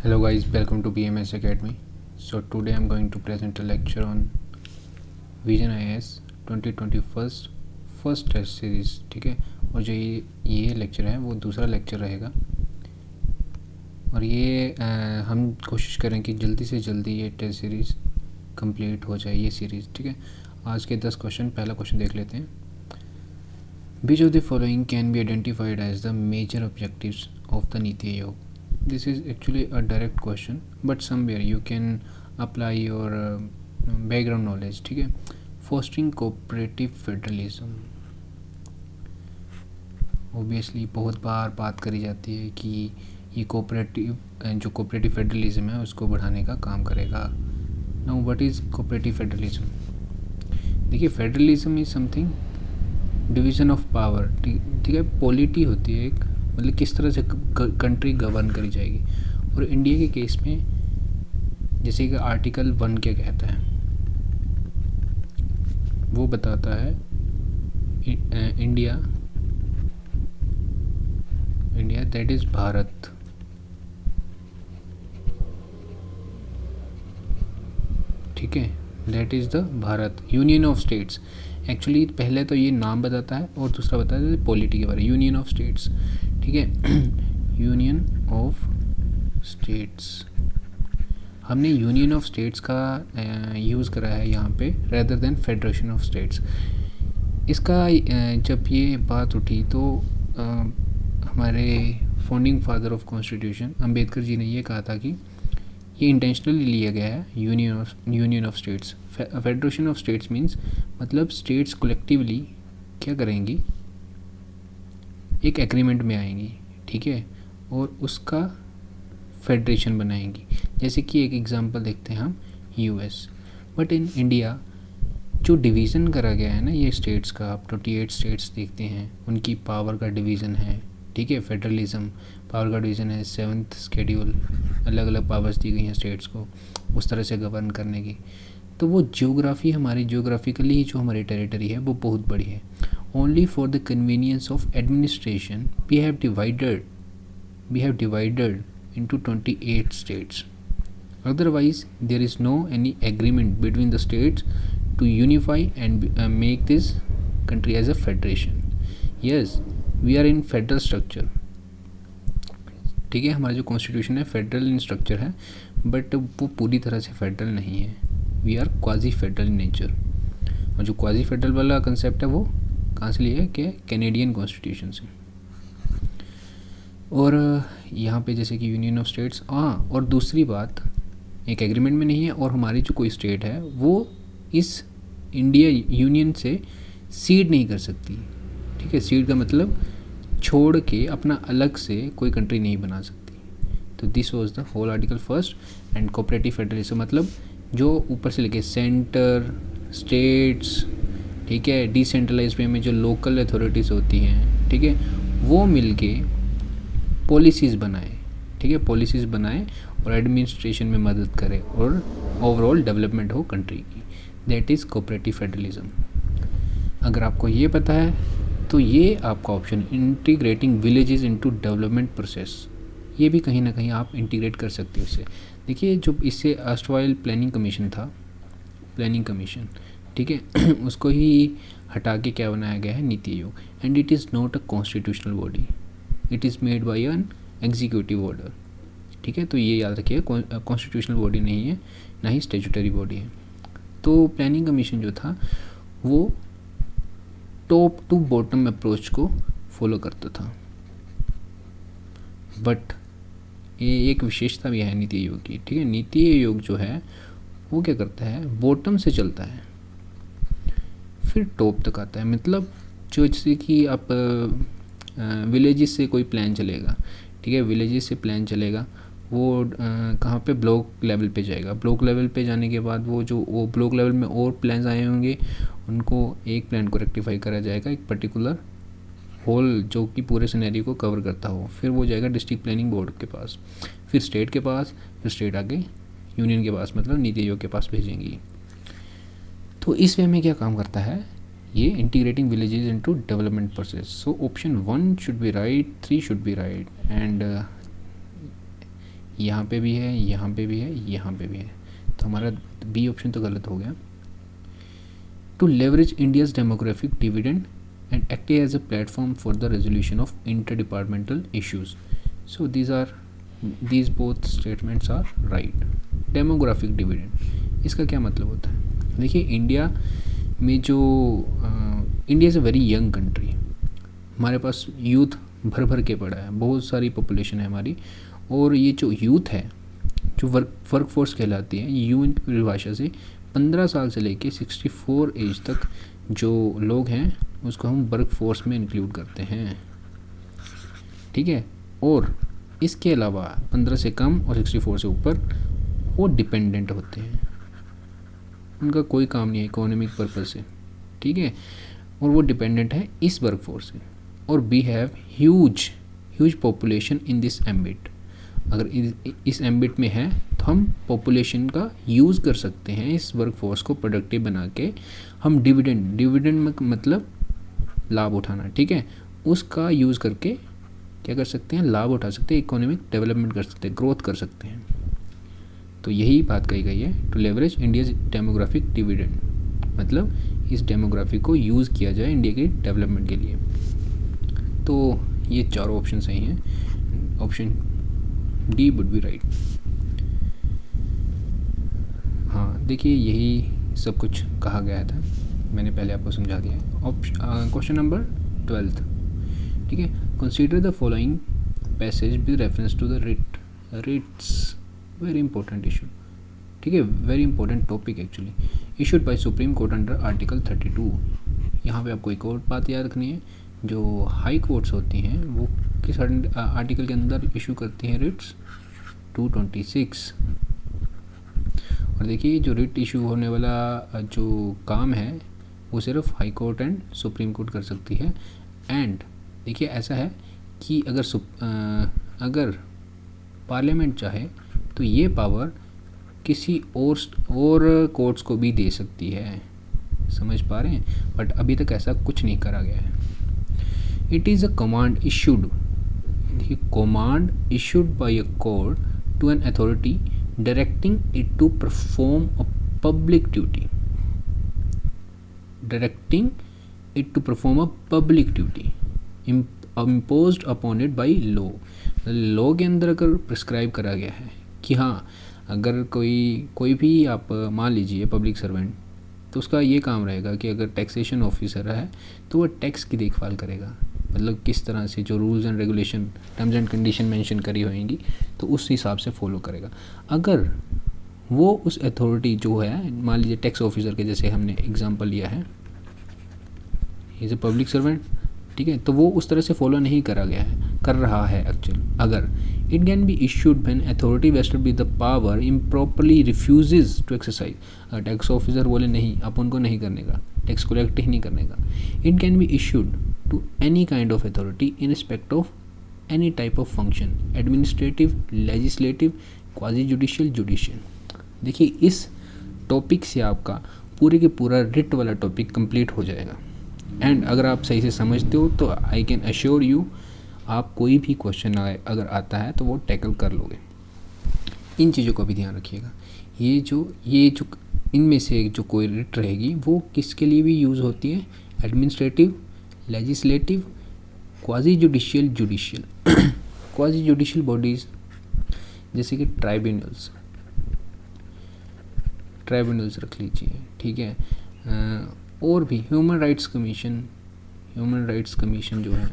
Hello guys, welcome to BMS Academy. So today I'm going to present a lecture on Vision IAS 2021 first test series. ठीक है, और जो ये lecture है वो दूसरा लेक्चर रहेगा और ये हम कोशिश करें कि जल्दी से जल्दी ये टेस्ट सीरीज़ कंप्लीट हो जाए ये सीरीज़. ठीक है, आज के 10 क्वेश्चन. पहला क्वेश्चन देख लेते हैं. Which of the following can be identified as the major objectives of the Niti Aayog? This is actually a direct question, but somewhere you can apply your background knowledge. ठीक है, fostering cooperative federalism. Obviously बहुत बार बात करी जाती है कि ये जो कोऑपरेटिव फेडरलिज्म है उसको बढ़ाने का काम करेगा. Now what is cooperative federalism? देखिए, federalism is something division of power. ठीक है, पॉलिटी होती है एक, मतलब किस तरह से कंट्री गवर्न करी जाएगी. और इंडिया के केस में जैसे कि आर्टिकल 1 क्या कहता है, वो बताता है इंडिया दैट इज़ भारत. ठीक है, that is the Bharat union of states. Actually पहले तो ये नाम बताता है और दूसरा बताता है पॉलिटी के बारे में. Union of states. ठीक है, यूनियन ऑफ स्टेट्स. हमने यूनियन ऑफ स्टेट्स का यूज़ करा है यहाँ पे rather than federation of states. इसका जब ये बात उठी तो हमारे founding father of constitution Ambedkar ji ने ये कहा था कि ये इंटेंशनली लिया गया है union of states. Federation of states means मतलब स्टेट्स कलेक्टिवली क्या करेंगी, एक एग्रीमेंट में आएंगी. ठीक है, और उसका फेडरेशन बनाएंगी. जैसे कि एक एग्जांपल देखते हैं हम यूएस. बट इन इंडिया जो डिवीज़न करा गया है ना ये स्टेट्स का, आप 28 स्टेट्स देखते हैं, उनकी पावर का डिवीज़न है. ठीक है, फेडरलिज्म पावर का डिवीज़न है. 7th शेड्यूल, अलग अलग पावर्स दी गई हैं स्टेट्स को उस तरह से गवर्न करने की. तो वो जियोग्राफी, हमारी जियोग्राफिकली जो हमारी टेरिटरी है वो बहुत बड़ी है. Only for the convenience of administration we have divided into 28 states. Otherwise there is no any agreement between the states to unify and make this country as a federation. Yes, we are in federal structure. ठीक है, हमारा जो constitution है federal in structure है, but वो पूरी तरह से फेडरल नहीं है. We are quasi federal in nature. और जो क्वाजी फेडरल वाला कंसेप्ट है वो कहाँ से लिया है कि कैनेडियन कॉन्स्टिट्यूशन से. और यहाँ पे जैसे कि यूनियन ऑफ स्टेट्स. हाँ, और दूसरी बात, एक एग्रीमेंट में नहीं है और हमारी जो कोई स्टेट है वो इस इंडिया यूनियन से सीड नहीं कर सकती. ठीक है, सीड का मतलब छोड़ के अपना अलग से कोई कंट्री नहीं बना सकती. तो this was the whole article first. And cooperative federalism मतलब जो ऊपर से लेके सेंटर, स्टेट्स, ठीक है, डिसेंट्रलाइज वे में जो लोकल अथॉरिटीज़ होती हैं, ठीक है, वो मिलके पॉलिसीज़ बनाए. ठीक है, पॉलिसीज़ बनाए और एडमिनिस्ट्रेशन में मदद करे और ओवरऑल डेवलपमेंट हो कंट्री की. That is cooperative federalism. अगर आपको ये पता है तो ये आपका option integrating villages into development process, ये भी कहीं ना कहीं आप इंटीग्रेट कर सकते हो इससे. देखिए, जो इससे अर्स्टवाइल प्लानिंग कमीशन था, प्लानिंग कमीशन, ठीक है, उसको ही हटा के क्या बनाया गया है, NITI Aayog. And it is not a constitutional body, it is made by an executive order. ठीक है, तो ये याद रखिए, कॉन्स्टिट्यूशनल बॉडी नहीं है, ना ही स्टेचुटरी बॉडी है. तो प्लानिंग कमीशन जो था वो टॉप टू बॉटम अप्रोच को फॉलो करता था. बट ये एक विशेषता भी है नीति आयोग की. ठीक है, नीति आयोग जो है वो क्या करता है, बॉटम से चलता है फिर टॉप तक आता है. मतलब जो जैसे कि आप विलेजेस से कोई प्लान चलेगा, ठीक है, विलेजेस से प्लान चलेगा, वो कहाँ पे, ब्लॉक लेवल पे जाएगा. ब्लॉक लेवल पे जाने के बाद वो ब्लॉक लेवल में और प्लान्स आए होंगे, उनको एक प्लान को रेक्टिफाई करा जाएगा, एक पर्टिकुलर होल जो कि पूरे सिनेरियो को कवर करता हो. फिर वो जाएगा डिस्ट्रिक्ट प्लानिंग बोर्ड के पास, फिर स्टेट के पास, फिर स्टेट आगे यूनियन के पास, मतलब नीति आयोग के पास भेजेंगी. तो इस वे में क्या काम करता है ये, integrating villages into development process. So option 1 should be right, 3 should be right. And यहाँ पे भी है, यहाँ पे भी है, यहाँ पे भी है, तो हमारा बी ऑप्शन तो गलत हो गया। To leverage India's demographic dividend and act as a platform for the resolution of inter departmental issues. So these both statements are right. Demographic dividend, इसका क्या मतलब होता है? देखिए, इंडिया में जो India is a very young country, हमारे पास यूथ भर भर के पड़ा है, बहुत सारी पॉपुलेशन है हमारी, और ये जो यूथ है, जो वर्क फोर्स कहलाती है, यूथ की परिभाषा से 15 साल से लेके 64 एज तक जो लोग हैं उसको हम वर्क फोर्स में इंक्लूड करते हैं, ठीक है। और इसके अलावा 15 से कम और 64 से ऊपर वो डिपेंडेंट होते हैं, उनका कोई काम नहीं है इकोनॉमिक पर्पज से, ठीक है, और वो डिपेंडेंट है इस वर्क फोर्स से। और we have huge population in this ambit. अगर इस एम्बिट में है तो हम पॉपुलेशन का यूज़ कर सकते हैं, इस वर्क फोर्स को प्रोडक्टिव बना के हम डिविडेंड मतलब लाभ उठाना, ठीक है, उसका यूज़ करके क्या कर सकते हैं, लाभ उठा सकते हैं, इकोनॉमिक डेवलपमेंट कर सकते हैं, ग्रोथ कर सकते हैं। तो यही बात कही गई है, to leverage India's demographic dividend, मतलब इस डेमोग्राफी को यूज़ किया जाए इंडिया के डेवलपमेंट के लिए। तो ये चारों ऑप्शन सही हैं, option D would be right. हाँ, देखिए यही सब कुछ कहा गया था, मैंने पहले आपको समझा दिया। क्वेश्चन नंबर 12, ठीक है, consider the following passage with reference to the writs, very important issue, ठीक है, very important topic actually, issued by supreme court under article 32। यहाँ पे आपको एक और बात याद रखनी है, जो हाई कोर्ट्स होती हैं वो किस आर्टिकल के अंदर इशू करती हैं रिट्स, 226। और देखिए, जो रिट इशू होने वाला जो काम है वो सिर्फ high court and supreme court कर सकती है। एंड देखिए, ऐसा है कि अगर पार्लियामेंट चाहे तो ये पावर किसी और कोर्ट्स को भी दे सकती है, समझ पा रहे हैं, बट अभी तक ऐसा कुछ नहीं करा गया है। It is a command issued, command issued by a court to an authority directing it to perform a public duty, imposed upon it by law। Law के अंदर अगर प्रिस्क्राइब करा गया है कि हाँ, अगर कोई भी आप मान लीजिए पब्लिक सर्वेंट, तो उसका ये काम रहेगा कि अगर टैक्सेशन ऑफिसर है तो वो टैक्स की देखभाल करेगा, मतलब किस तरह से जो rules and regulation, terms and condition mention करी होंगी तो उस हिसाब से फॉलो करेगा। अगर वो उस अथॉरिटी जो है, मान लीजिए टैक्स ऑफिसर के जैसे हमने एग्जांपल लिया है, इज़ ए पब्लिक सर्वेंट, ठीक है, तो वो उस तरह से फॉलो नहीं कर रहा है एक्चुअल। अगर it can be issued when authority vested with the power improperly refuses to exercise. अगर टैक्स ऑफिसर बोले नहीं, आप उनको नहीं करने का, टैक्स कलेक्ट ही नहीं करने का। It can be issued to any kind of authority in respect of any type of function, administrative, legislative, quasi judicial, judicial. देखिए, इस टॉपिक से आपका पूरे के पूरा रिट वाला टॉपिक कंप्लीट हो जाएगा। एंड अगर आप सही से समझते हो तो आई कैन अश्योर यू, आप कोई भी क्वेश्चन अगर आता है तो वो टैकल कर लोगे। इन चीज़ों का भी ध्यान रखिएगा। ये जो इनमें से जो कोई रिट रहेगी वो किसके लिए भी यूज़ होती है, administrative, legislative, quasi judicial, judicial. Quasi judicial bodies जैसे कि ट्राइब्यूनल्स रख लीजिए, ठीक है, और भी ह्यूमन राइट्स कमीशन जो है,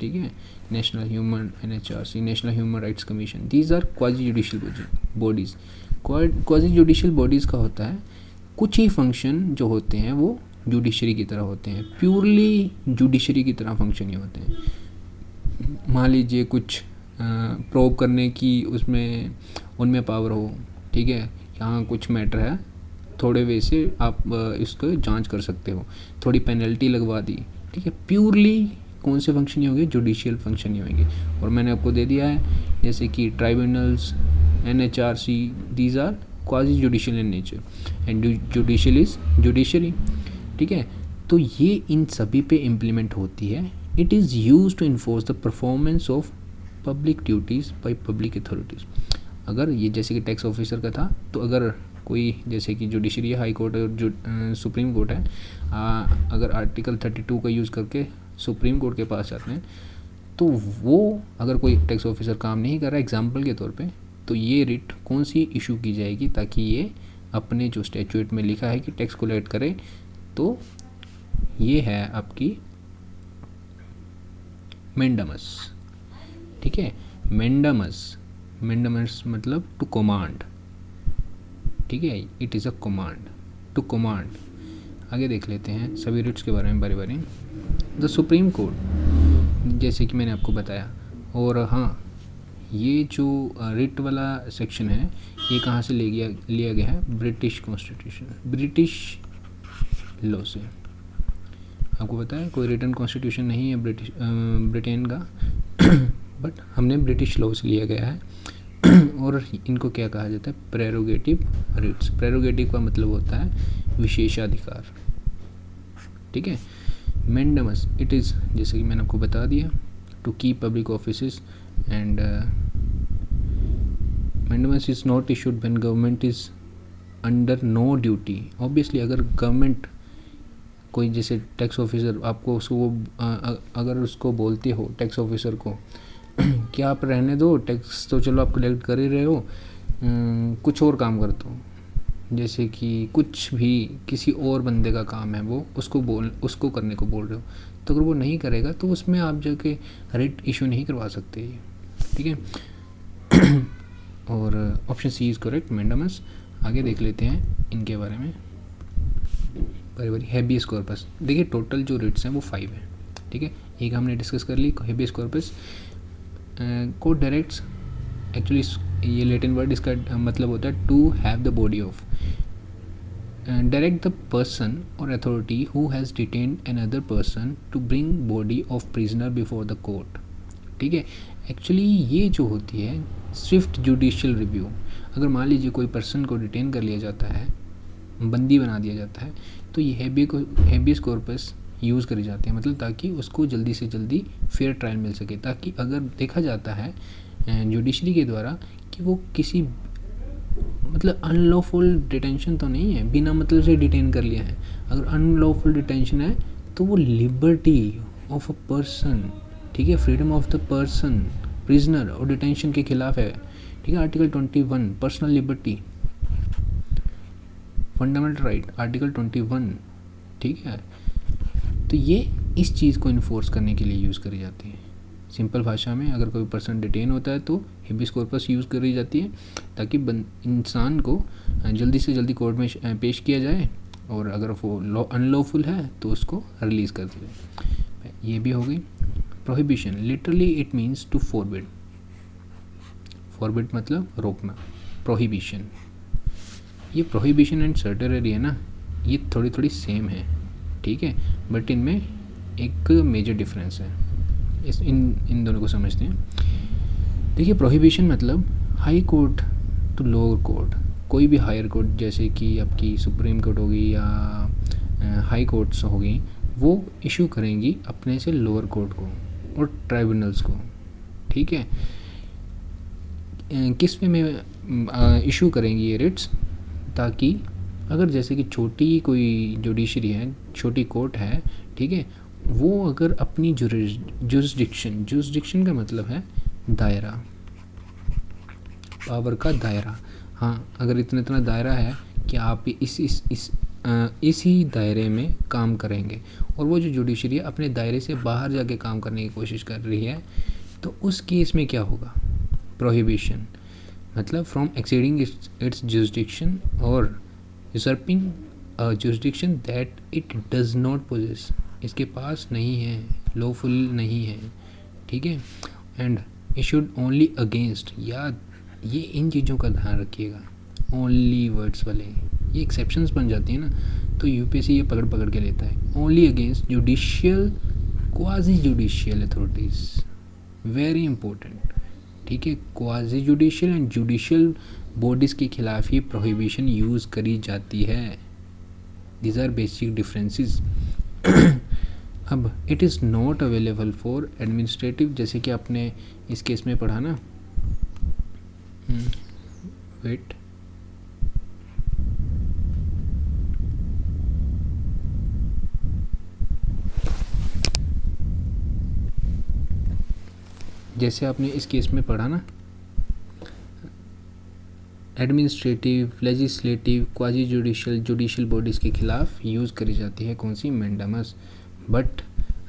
ठीक है, national human NHRC, national human rights commission, these are quasi judicial bodies. Quasi judicial bodies का होता है कुछ ही फंक्शन जो होते हैं वो जुडिशरी की तरह होते हैं, प्योरली जुडिशरी की तरह फंक्शन ही होते हैं। मान लीजिए कुछ प्रोब करने की उनमें पावर हो, ठीक है, यहाँ कुछ मैटर है, थोड़े वे से आप इसको जांच कर सकते हो, थोड़ी पेनल्टी लगवा दी, ठीक है, प्योरली कौन से फंक्शन ही होंगे, जुडिशियल फंक्शन ही होंगे। और मैंने आपको दे दिया है जैसे कि tribunals, NHRC, these are quasi judicial in nature and judicial is judiciary, ठीक है। तो ये इन सभी पे इम्प्लीमेंट होती है। It is use to enforce the performance of public duties by public authorities. अगर ये जैसे कि टैक्स ऑफिसर का था, तो अगर कोई जैसे कि जुडिशरी हाई कोर्ट और जो सुप्रीम कोर्ट है, अगर आर्टिकल 32 का यूज़ करके सुप्रीम कोर्ट के पास जाते हैं, तो वो अगर कोई टैक्स ऑफिसर काम नहीं कर रहा है एग्जाम्पल के तौर पे, तो ये रिट कौन सी इशू की जाएगी, ताकि ये अपने जो स्टैट्यूट में लिखा है कि टैक्स कलेक्ट करे, तो ये है आपकी मेंडामस। ठीक है, मेंडामस मतलब टू कमांड। ठीक है, it is a command, to command. आगे देख लेते हैं सभी रिट्स के बारे में बारी बारी। द सुप्रीम कोर्ट, जैसे कि मैंने आपको बताया, और हाँ, ये जो रिट वाला सेक्शन है ये कहाँ से लिया गया है, ब्रिटिश कॉन्स्टिट्यूशन, ब्रिटिश लॉ से। आपको पता है कोई रिटन कॉन्स्टिट्यूशन नहीं है ब्रिटेन का बट हमने ब्रिटिश लॉ से लिया गया है और इनको क्या कहा जाता है, प्रेरोगेटिव रिट्स। प्रेरोगेटिव का मतलब होता है विशेषाधिकार। ठीक है, मेंडामस इट इज़, जैसे कि मैंने आपको बता दिया, to keep public offices and mandamus is not issued when government is under no duty. Obviously अगर गवर्नमेंट कोई जैसे टैक्स ऑफिसर आपको उसको अगर उसको बोलते हो टैक्स ऑफिसर को कि आप रहने दो, टैक्स तो चलो आप कलेक्ट कर ही रहे हो, कुछ और काम कर दो, जैसे कि कुछ भी किसी और बंदे का काम है वो उसको करने को बोल रहे हो, तो अगर वो नहीं करेगा तो उसमें आप जाके रिट इशू नहीं करवा सकते। ठीक है, और ऑप्शन सी इज़ करेक्ट, मेंडामस। आगे देख लेते हैं इनके बारे में बारी बारी। हैबियस कॉर्पस, देखिए टोटल जो रिट्स हैं वो 5 हैं। ठीक है, एक हमने डिस्कस कर ली habeas corpus. Court directs, actually ये लैटिन वर्ड, इसका मतलब होता है to have the body of, direct the person और authority who has detained another person to bring body of prisoner before the court. ठीक है, एक्चुअली ये जो होती है स्विफ्ट जुडिशियल रिव्यू, अगर मान लीजिए कोई पर्सन को डिटेन कर लिया जाता है, बंदी बना दिया जाता है, तो ये हैबियस कॉर्पस यूज़ करी जाती है, मतलब ताकि उसको जल्दी से जल्दी फेयर ट्रायल मिल सके, ताकि अगर देखा जाता है जुडिशरी के द्वारा कि वो किसी मतलब अनलॉफुल डिटेंशन तो नहीं है, बिना मतलब से डिटेन कर लिया है, अगर अनलॉफुल डिटेंशन है तो वो लिबर्टी ऑफ अ पर्सन, ठीक है, freedom of the person, prisoner और डिटेंशन के खिलाफ है। ठीक है, article 21 personal liberty, fundamental right, article 21। ठीक है, तो ये इस चीज़ को इन्फोर्स करने के लिए यूज़ करी जाती है। सिंपल भाषा में अगर कोई पर्सन डिटेन होता है तो हैबियस कॉर्पस यूज़ करी जाती है, ताकि इंसान को जल्दी से जल्दी कोर्ट में पेश किया जाए, और अगर वो अनलॉफुल है तो उसको रिलीज़ कर दिया जाए। ये भी हो गई। Prohibition, literally it means to forbid. Forbid मतलब रोकना, प्रोहिबिशन। ये प्रोहिबिशन एंड सर्टररी है ना, ये थोड़ी थोड़ी सेम है। ठीक है, बट इनमें एक मेजर डिफरेंस है, इन दोनों को समझते हैं। देखिए, प्रोहिबिशन मतलब high court to lower court, कोई भी हायर कोर्ट जैसे कि आपकी सुप्रीम कोर्ट होगी या हाई कोर्ट्स होगी, वो इशू करेंगी अपने से लोअर कोर्ट को और ट्राइब्यूनल्स को। ठीक है, किस वे में इशू करेंगी ये रिट्स, ताकि अगर जैसे कि छोटी कोई जुडिशरी है, छोटी कोर्ट है, ठीक है, वो अगर अपनी जुरिस्डिक्शन का मतलब है दायरा, पावर का दायरा, हाँ, अगर इतना दायरा है कि आप इसी दायरे में काम करेंगे, और वो जो जुडिशरी है अपने दायरे से बाहर जाके काम करने की कोशिश कर रही है, तो उस केस में क्या होगा, प्रोहिबिशन, मतलब फ्रॉम एक्सीडिंग इट्स जुरिस्डिक्शन और usurping a jurisdiction that it does not possess, इसके पास नहीं है, लॉफुल नहीं है। ठीक है, एंड इशूड ओनली अगेंस्ट, या ये इन चीज़ों का ध्यान रखिएगा, ओनली वर्ड्स वाले, ये एक्सेप्शंस बन जाती हैं ना, तो यूपीएससी ये पकड़ के लेता है। Only against judicial, quasi judicial authorities, very important. ठीक है, quasi judicial and judicial bodies के खिलाफ ही प्रोहिबिशन यूज़ करी जाती है। These are basic differences. अब it is not available for administrative, जैसे कि आपने इस केस में पढ़ा ना, वेट, जैसे आपने इस केस में पढ़ा ना, administrative, legislative, quasi judicial, judicial bodies के खिलाफ यूज़ करी जाती है कौन सी, मैंडामस। बट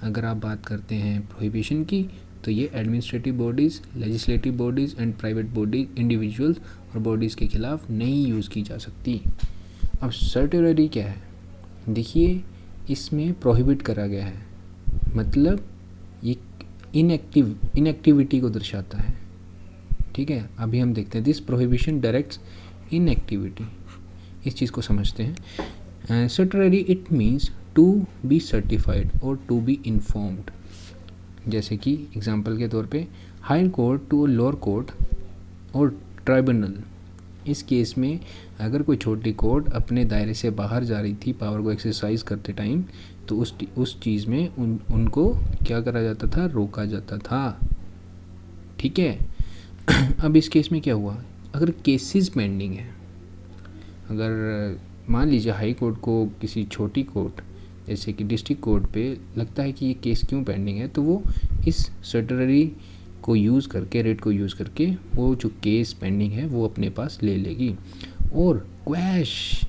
अगर आप बात करते हैं प्रोहिबिशन की, तो ये administrative bodies, legislative bodies and private body, individuals और बॉडीज़ के खिलाफ नहीं यूज़ की जा सकती। अब सर्टेलरी क्या है, देखिए इसमें प्रोहिबिट करा गया है, मतलब ये इनएक्टिविटी को दर्शाता है। ठीक है, अभी हम देखते हैं दिस प्रोहिबिशन डायरेक्ट्स इनएक्टिविटी, इस चीज़ को समझते हैं। Certiorari it means to be certified और टू बी इन्फॉर्म्ड। जैसे कि एग्जांपल के तौर पे high court to lower court और ट्राइब्यूनल, इस केस में अगर कोई छोटी कोर्ट अपने दायरे से बाहर जा रही थी पावर को एक्सरसाइज करते टाइम, तो उस चीज़ में उनको क्या करा जाता था, रोका जाता था। ठीक है, अब इस केस में क्या हुआ, अगर केसेस पेंडिंग है, अगर मान लीजिए हाई कोर्ट को किसी छोटी कोर्ट जैसे कि डिस्ट्रिक्ट कोर्ट पे लगता है कि ये केस क्यों पेंडिंग है, तो वो इस सर्टेलरी को यूज़ करके, रेट को यूज़ करके वो जो केस पेंडिंग है वो अपने पास ले लेगी। और क्वैश,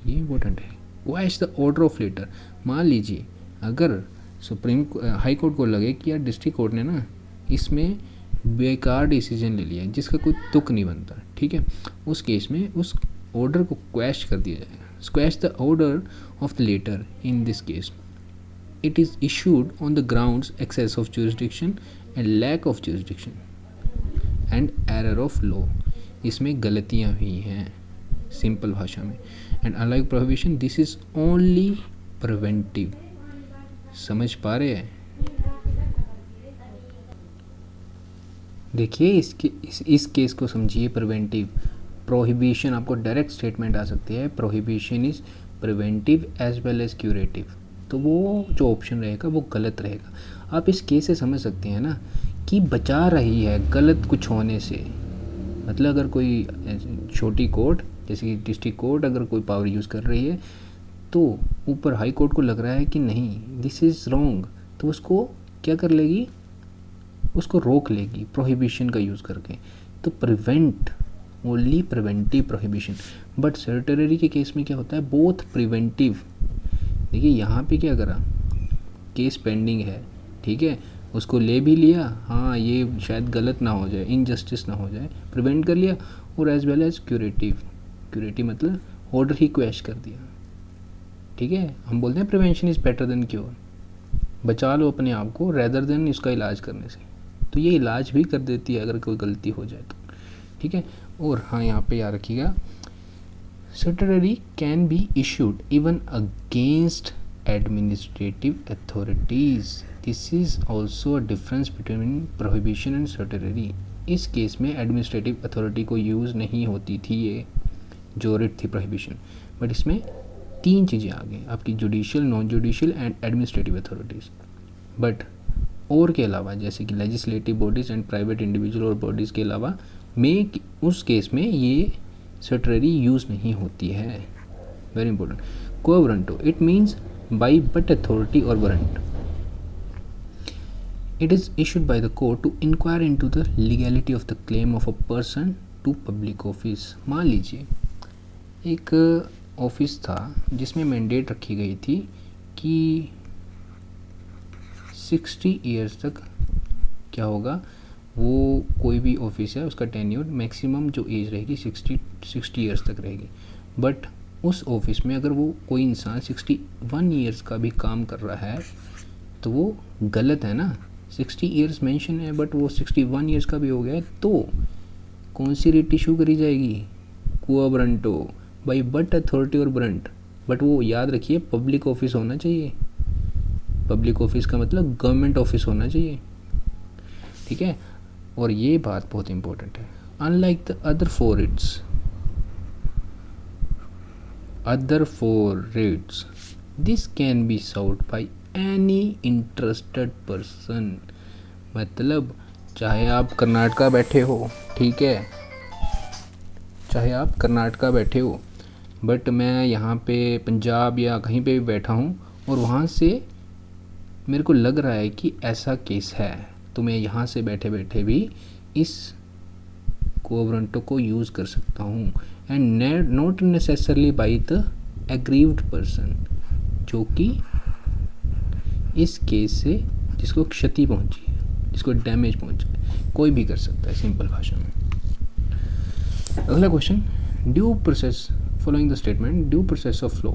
ये इम्पोर्टेंट है, quash the order of letter. मान लीजिए अगर हाई कोर्ट को लगे कि यार डिस्ट्रिक्ट कोर्ट ने ना इसमें बेकार डिसीजन ले लिया जिसका कोई तुक नहीं बनता, ठीक है, उस केस में उस ऑर्डर को क्वैश कर दिया जाएगा। Squash the order of the letter in this case it is issued on the grounds excess of jurisdiction and lack of jurisdiction and error of law। इसमें गलतियाँ हुई हैं सिंपल भाषा में। And unlike prohibition this is only preventive. समझ पा रहे हैं? देखिए इस केस को समझिए प्रिवेंटिव। प्रोहिबिशन आपको डायरेक्ट स्टेटमेंट आ सकती है, prohibition is preventive as well as curative, तो वो जो ऑप्शन रहेगा वो गलत रहेगा। आप इस केस से समझ सकते हैं ना कि बचा रही है गलत कुछ होने से। मतलब अगर कोई छोटी कोर्ट जैसे कि डिस्ट्रिक्ट कोर्ट अगर कोई पावर यूज़ कर रही है तो ऊपर हाई कोर्ट को लग रहा है कि नहीं दिस इज़ रॉन्ग, तो उसको क्या कर लेगी, उसको रोक लेगी प्रोहिबिशन का यूज़ करके। तो prevent, only preventive prohibition. But certiorari के केस में क्या होता है, बोथ प्रिवेंटिव। देखिए यहाँ पे क्या करा, केस पेंडिंग है, ठीक है, उसको ले भी लिया, हाँ ये शायद गलत ना हो जाए, इनजस्टिस ना हो जाए, प्रिवेंट कर लिया, और as well as curative. Curative मतलब ऑर्डर ही क्वैश कर दिया। ठीक है, हम बोलते हैं prevention is better than cure, बचा लो अपने आप को रेदर देन इसका इलाज करने से। तो ये इलाज भी कर देती है अगर कोई गलती हो जाए तो। ठीक है, और हाँ यहाँ पे याद रखिएगा certiorari can be issued even against administrative authorities। This is also a difference between prohibition and certiorari। इस केस में एडमिनिस्ट्रेटिव अथॉरिटी को यूज़ नहीं होती थी ये जो रिट थी प्रोहिबिशन, बट इसमें तीन चीज़ें आ गई आपकी, judicial, non judicial and administrative authorities. But और के अलावा जैसे कि legislative bodies and private individual और बॉडीज़ के अलावा में उस केस में ये सर्टेलरी यूज़ नहीं होती है। Very important. को warranto it means by but authority or warrant। It is issued by the court to inquire into the legality of the claim of a person to public office। मान लीजिए एक office था जिसमें mandate रखी गई थी कि 60 ईयर्स तक क्या होगा, वो कोई भी ऑफिस है उसका टेन्योर मैक्सिमम जो एज रहेगी 60 ईयर्स तक रहेगी। बट उस ऑफिस में अगर वो कोई इंसान 61 ईयर्स का भी काम कर रहा है तो वो गलत है ना। 60 ईयर्स मेंशन है बट वो 61 ईयर्स का भी हो गया है, तो कौन सी रिट इशू करी जाएगी, क्वो वारंटो बाय बट अथॉरिटी और वारंट। बट वो याद रखिए पब्लिक ऑफिस होना चाहिए, पब्लिक ऑफिस का मतलब गवर्नमेंट ऑफिस होना चाहिए। ठीक है, और ये बात बहुत इंपॉर्टेंट है। Unlike the other four writs, other four writs this can be sought by any interested person। मतलब चाहे आप कर्नाटका बैठे हो, ठीक है, चाहे आप कर्नाटका बैठे हो, बट मैं यहाँ पे पंजाब या कहीं पे भी बैठा हूँ और वहाँ से मेरे को लग रहा है कि ऐसा केस है, तो मैं यहाँ से बैठे बैठे भी इस कोवरेंटो को यूज़ कर सकता हूँ, and not necessarily by the aggrieved person, जो कि इस केस से जिसको क्षति पहुँची है, जिसको डैमेज पहुँचा है, कोई भी कर सकता है सिंपल भाषा में। अगला question, due process following the statement, due process of law,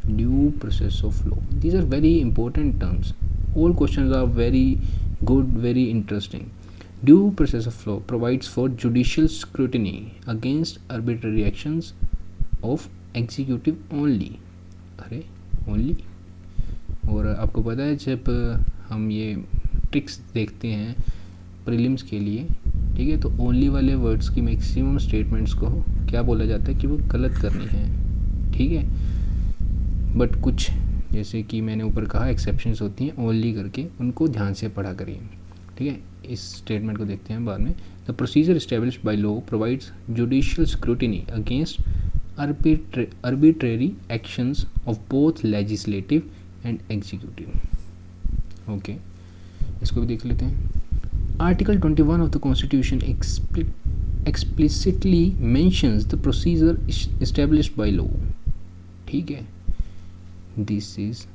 due process of law, these are very important terms, all questions are very good, very interesting. Due process of law provides for judicial scrutiny against arbitrary actions of executive only. अरे only, और आपको पता है जब हम ये tricks देखते हैं प्रीलिम्स के लिए, ठीक है, तो ओनली वाले वर्ड्स की मैक्सिमम स्टेटमेंट्स को क्या बोला जाता है कि वो गलत करनी है, ठीक है, बट कुछ जैसे कि मैंने ऊपर कहा एक्सेप्शंस होती हैं ओनली करके, उनको ध्यान से पढ़ा करिए, ठीक है। इस स्टेटमेंट को देखते हैं बाद में। The procedure established by law provides judicial scrutiny against arbitrary actions of both legislative and executive. Okay, इसको भी देख लेते हैं। Article 21 of the constitution explicitly mentions the procedure established by law, ठीक है, this is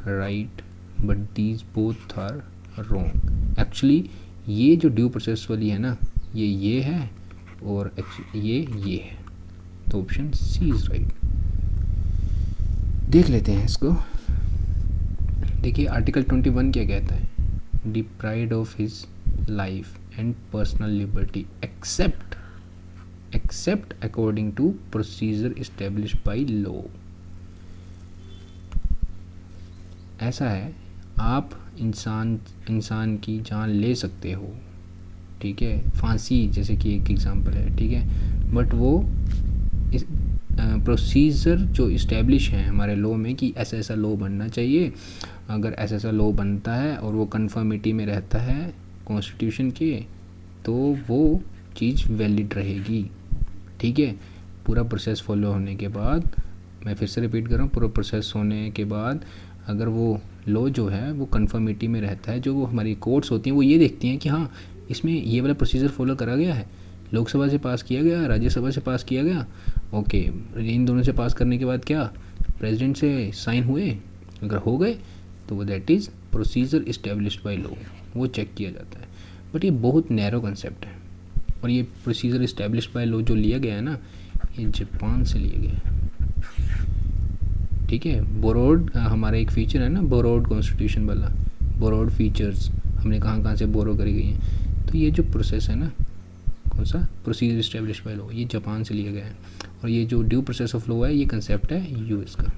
right but these both are wrong. Actually ये जो due process वाली है ना, ये है और ये है, तो ऑप्शन सी इज राइट। देख लेते हैं इसको। देखिए आर्टिकल 21 क्या कहता है, deprived of his life and personal liberty except according to procedure established by law. ऐसा है, आप इंसान की जान ले सकते हो, ठीक है, फांसी जैसे कि एक एग्जांपल है, ठीक है, बट वो इस प्रोसीजर जो इस्टेब्लिश है हमारे लॉ में कि ऐसा लॉ बनना चाहिए, अगर ऐसा लॉ बनता है और वो कन्फर्मिटी में रहता है कॉन्स्टिट्यूशन के, तो वो चीज़ वैलिड रहेगी, ठीक है। पूरा प्रोसेस फॉलो होने के बाद, मैं फिर से रिपीट कर रहा हूँ, पूरा प्रोसेस होने के बाद अगर वो लॉ जो है वो कन्फर्मिटी में रहता है, जो वो हमारी कोर्ट्स होती हैं वो ये देखती हैं कि हाँ इसमें ये वाला प्रोसीजर फॉलो करा गया है, लोकसभा से पास किया गया, राज्यसभा से पास किया गया, ओके, इन दोनों से पास करने के बाद क्या प्रेसिडेंट से साइन हुए, अगर हो गए तो वो that is procedure established by law, वो चेक किया जाता है। बट ये बहुत नैरो कंसेप्ट है, और ये प्रोसीजर इस्टेब्लिश्ड बाय लॉ जो लिया गया है ना, ये जापान से लिया गया है, ठीक है। बोरोड हमारा एक फीचर है ना, बोरोड कॉन्स्टिट्यूशन वाला, बोरोड फीचर्स हमने कहाँ से बोरो करी गई हैं, तो ये जो प्रोसेस है ना, कौन सा प्रोसीजर इस्टेब्लिश्ड बाय लॉ, ये जापान से लिया गया है, और ये जो ड्यू प्रोसेस ऑफ लॉ है ये कंसेप्ट है यूएस का,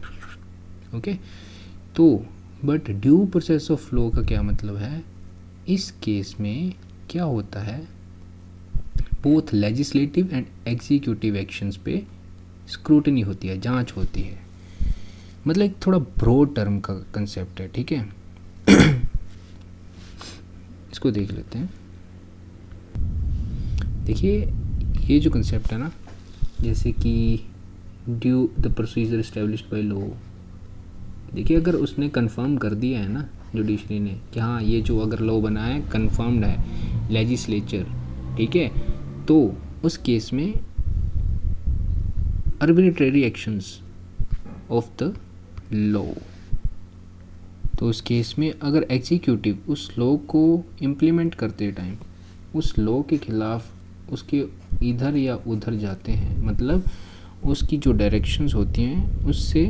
ओके। तो but due process of law का क्या मतलब है, इस केस में क्या होता है, both legislative and executive actions पे स्क्रूटनी होती है, जांच होती है, मतलब एक थोड़ा ब्रॉड टर्म का कंसेप्ट है, ठीक है। इसको देख लेते हैं। देखिए ये जो कंसेप्ट है ना, जैसे कि due the procedure established by law, देखिए अगर उसने कंफर्म कर दिया है ना जुडिशरी ने कि हाँ ये जो अगर लॉ बना है कंफर्म्ड है लेजिस्लेचर, ठीक है, तो उस केस में arbitrary actions of the law, तो उस केस में अगर एग्जीक्यूटिव उस लॉ को इम्प्लीमेंट करते टाइम उस लॉ के खिलाफ उसके इधर या उधर जाते हैं, मतलब उसकी जो डायरेक्शंस होती हैं उससे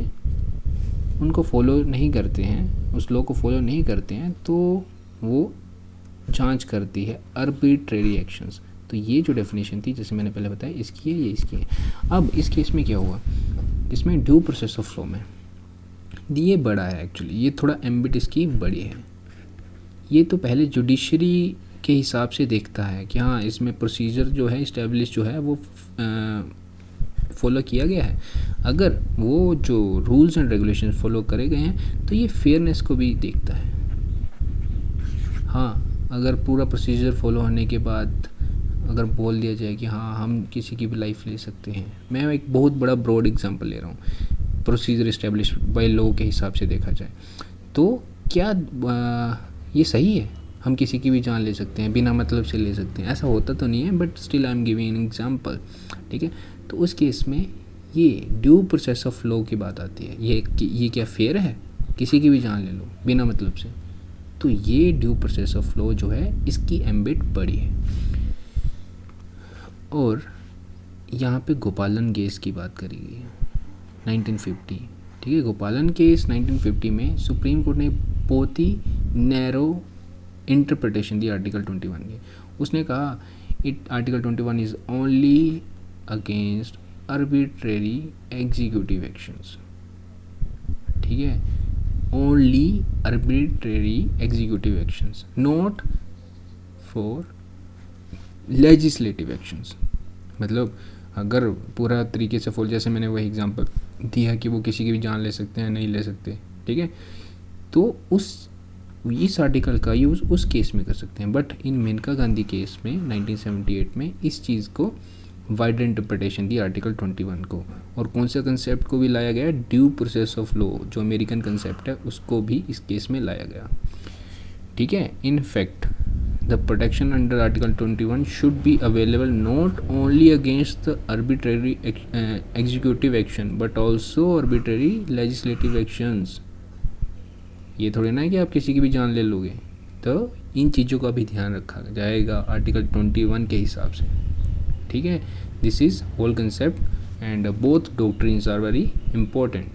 उनको फॉलो नहीं करते हैं, उस लॉ को फॉलो नहीं करते हैं, तो वो जांच करती है आर्बिट्रेरी एक्शंस। तो ये जो डेफिनेशन थी जैसे मैंने पहले बताया, इसकी है, ये इसकी है। अब इस केस में क्या हुआ, इसमें ड्यू प्रोसेस ऑफ लॉ में ये बड़ा है, एक्चुअली ये थोड़ा एम्बिट इसकी बड़ी है। ये तो पहले जुडिशरी के हिसाब से देखता है कि हाँ इसमें प्रोसीजर जो है इस्टेब्लिश जो है वो फॉलो किया गया है, अगर वो जो रूल्स एंड रेगुलेशन फॉलो करे गए हैं तो ये फेयरनेस को भी देखता है। हाँ अगर पूरा प्रोसीजर फॉलो होने के बाद अगर बोल दिया जाए कि हाँ हम किसी की भी लाइफ ले सकते हैं, मैं एक बहुत बड़ा ब्रॉड एग्जांपल ले रहा हूँ, प्रोसीजर इस्टेब्लिश बाय लॉ के हिसाब से देखा जाए तो क्या ये सही है? हम किसी की भी जान ले सकते हैं, बिना मतलब से ले सकते हैं, ऐसा होता तो नहीं है but still I am giving an example, ठीक है। तो उस केस में ये ड्यू प्रोसेस ऑफ लॉ की बात आती है, ये क्या फेयर है? किसी की भी जान ले लो बिना मतलब से, तो ये ड्यू प्रोसेस ऑफ लॉ जो है इसकी एम्बिट बड़ी है। और यहाँ पे गोपालन केस की बात करी गई है 1950, ठीक है। गोपालन केस 1950 में सुप्रीम कोर्ट ने बहुत ही नैरो इंटरप्रिटेशन दी आर्टिकल 21 की। उसने कहा article 21 is only against arbitrary executive actions, ठीक है, only arbitrary executive actions, not for legislative actions. मतलब अगर पूरा तरीके से फॉल, जैसे मैंने वही एग्जांपल दिया कि वो किसी की भी जान ले सकते हैं, नहीं ले सकते, ठीक है, तो इस आर्टिकल का यूज़ उस केस में कर सकते हैं। But in Maneka Gandhi case में 1978 में इस चीज़ को वाइडर इंटरप्रिटेशन दी आर्टिकल 21 को, और कौन से कंसेप्ट को भी लाया गया, ड्यू प्रोसेस ऑफ लॉ जो अमेरिकन कंसेप्ट है उसको भी इस केस में लाया गया, ठीक है। In fact the protection under article 21 should be available not only against the arbitrary executive action but also arbitrary legislative actions। ये थोड़ी ना है कि आप किसी की भी जान ले लोगे, तो इन चीज़ों का भी ध्यान रखा जाएगा आर्टिकल 21 के हिसाब से, ठीक है। This is whole concept and both doctrines are very important.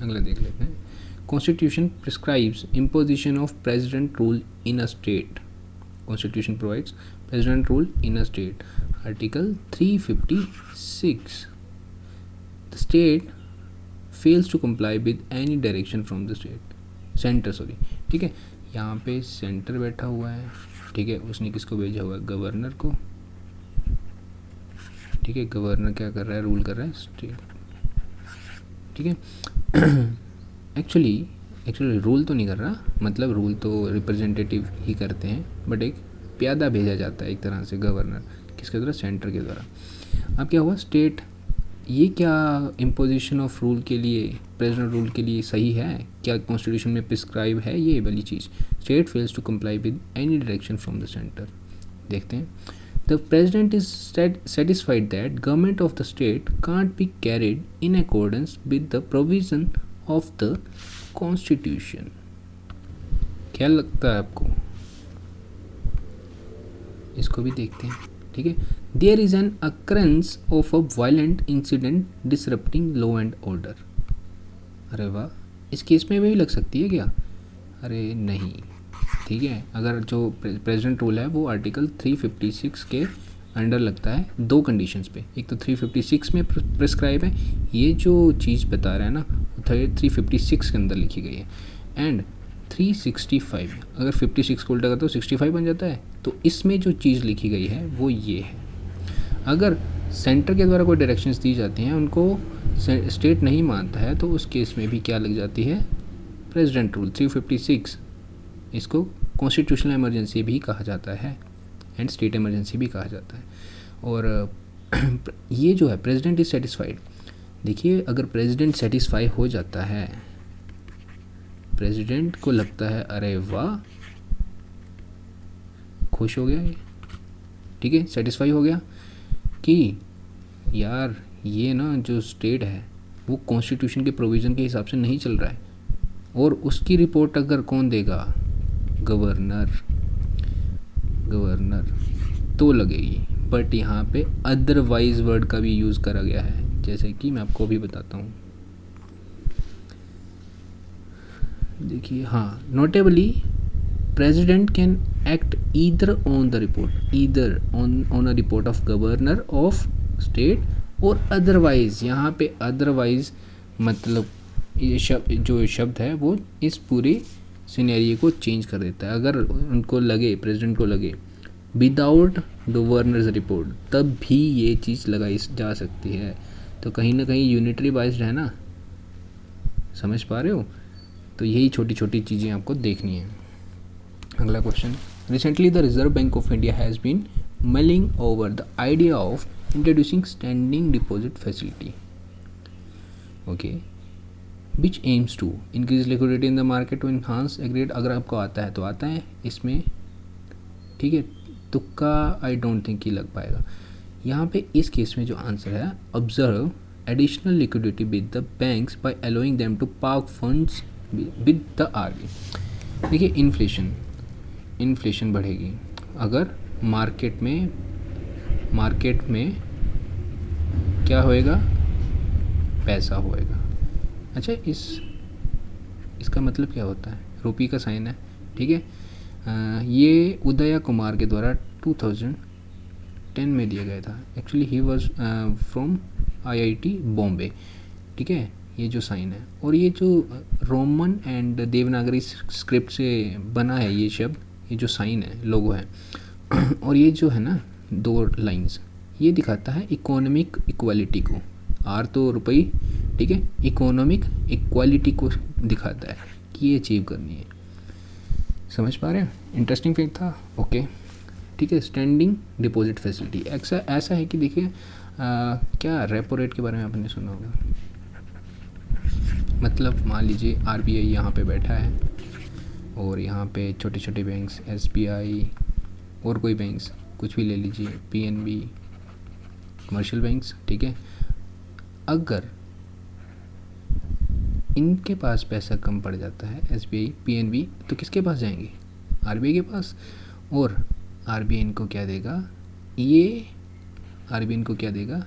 अगला देख लेते हैं। Constitution prescribes imposition of president rule in a state. Constitution provides president rule in a state. Article 356. The state fails to comply with any direction from the state. Center, sorry. ठीक है, यहाँ पे centre बैठा हुआ है, ठीक है, उसने किसको भेजा हुआ है? गवर्नर को, ठीक है। गवर्नर क्या कर रहा है? रूल कर रहा है स्टेट, ठीक है। एक्चुअली रूल तो नहीं कर रहा, मतलब रूल तो रिप्रेजेंटेटिव ही करते हैं, बट एक प्यादा भेजा जाता है एक तरह से गवर्नर, किसके द्वारा? सेंटर के द्वारा। अब क्या हुआ? स्टेट, ये क्या इम्पोजिशन ऑफ रूल के लिए, प्रेसिडेंट रूल के लिए सही है क्या? कॉन्स्टिट्यूशन में प्रिस्क्राइब है ये वाली चीज़? State fails to comply with any direction from the centre. देखते हैं। The president is satisfied that government of the state can't be carried in accordance with the provision of the constitution. क्या लगता है आपको? इसको भी देखते हैं, ठीक है। There is an occurrence of a violent incident disrupting law and order. अरे वाह, इस केस में भी लग सकती है क्या? अरे नहीं, ठीक है। अगर जो प्रेसिडेंट रूल है वो आर्टिकल 356 के अंडर लगता है दो कंडीशंस पे। एक तो 356 में प्रिस्क्राइब है, ये जो चीज़ बता रहा है ना 356 के अंदर लिखी गई है, एंड 365, अगर 56 को उल्टा करते तो 65 बन जाता है। तो इसमें जो चीज़ लिखी गई है वो ये है। अगर सेंटर के द्वारा कोई डायरेक्शंस दी जाती हैं, उनको स्टेट नहीं मानता है, तो उस केस में भी क्या लग जाती है? President rule 356। इसको कॉन्स्टिट्यूशनल इमरजेंसी भी कहा जाता है एंड स्टेट इमरजेंसी भी कहा जाता है। और ये जो है प्रेसिडेंट इज सेटिस्फाइड, देखिए अगर प्रेसिडेंट सेटिस्फाई हो जाता है, प्रेसिडेंट को लगता है अरे वाह, खुश हो गया ये, ठीक है, सेटिस्फाई हो गया कि यार ये ना जो स्टेट है वो कॉन्स्टिट्यूशन के प्रोविज़न के हिसाब से नहीं चल रहा है, और उसकी रिपोर्ट अगर कौन देगा? गवर्नर तो लगेगी। बट यहाँ पे अदरवाइज वर्ड का भी यूज़ करा गया है, जैसे कि मैं आपको भी बताता हूँ। देखिए, हाँ, notably president can act either on the report, either on a report of governor of state और अदरवाइज। यहाँ पे अदरवाइज मतलब ये जो शब्द है वो इस पूरे सिनेरियो को चेंज कर देता है। अगर उनको लगे, प्रेसिडेंट को लगे विदाउट गवर्नर्स रिपोर्ट, तब भी ये चीज़ लगाई जा सकती है। तो कहीं ना कहीं यूनिटरी बाइस्ड है ना, समझ पा रहे हो? तो यही छोटी छोटी चीज़ें आपको देखनी है। अगला question, recently the reserve bank of India has been mulling over the idea of introducing standing deposit facility, okay, which aims to increase liquidity in the market to enhance aggregate। अगर आपको आता है तो आता है इसमें, ठीक है, तुक्का आई डोंट थिंक कि लग पाएगा यहाँ पे। इस केस में जो आंसर है, observe additional liquidity with the banks by allowing them to park funds with the RBI. देखिए इन्फ्लेशन बढ़ेगी अगर मार्केट में क्या होएगा, पैसा होएगा। अच्छा, इसका मतलब क्या होता है, रुपये का साइन है, ठीक है। ये उदया कुमार के द्वारा 2010 में दिया गया था। Actually he was from IIT Bombay, ठीक है। ये जो साइन है और ये जो रोमन एंड देवनागरी स्क्रिप्ट से बना है ये शब्द, ये जो साइन है, लोगो है, और ये जो है ना 2 लाइंस, ये दिखाता है इकोनॉमिक इक्वालिटी को। आर तो रुपये, ठीक है, इकोनॉमिक इक्वालिटी को दिखाता है कि ये अचीव करनी है। समझ पा रहे हैं? इंटरेस्टिंग फैक्ट था, ओके, ठीक है। स्टैंडिंग डिपॉजिट फैसिलिटी ऐसा है कि देखिए क्या रेपो रेट के बारे में आपने सुना होगा। मतलब मान लीजिए आरबीआई यहाँ पे बैठा है और यहाँ पे छोटे छोटे बैंक्स, एसबीआई और कोई बैंक्स कुछ भी ले लीजिए, पीएनबी, कमर्शियल बैंक्स, ठीक है। अगर इनके पास पैसा कम पड़ जाता है, एसबीआई, पीएनबी, तो किसके पास जाएंगे? आरबीआई के पास। और आरबीआई इनको क्या देगा,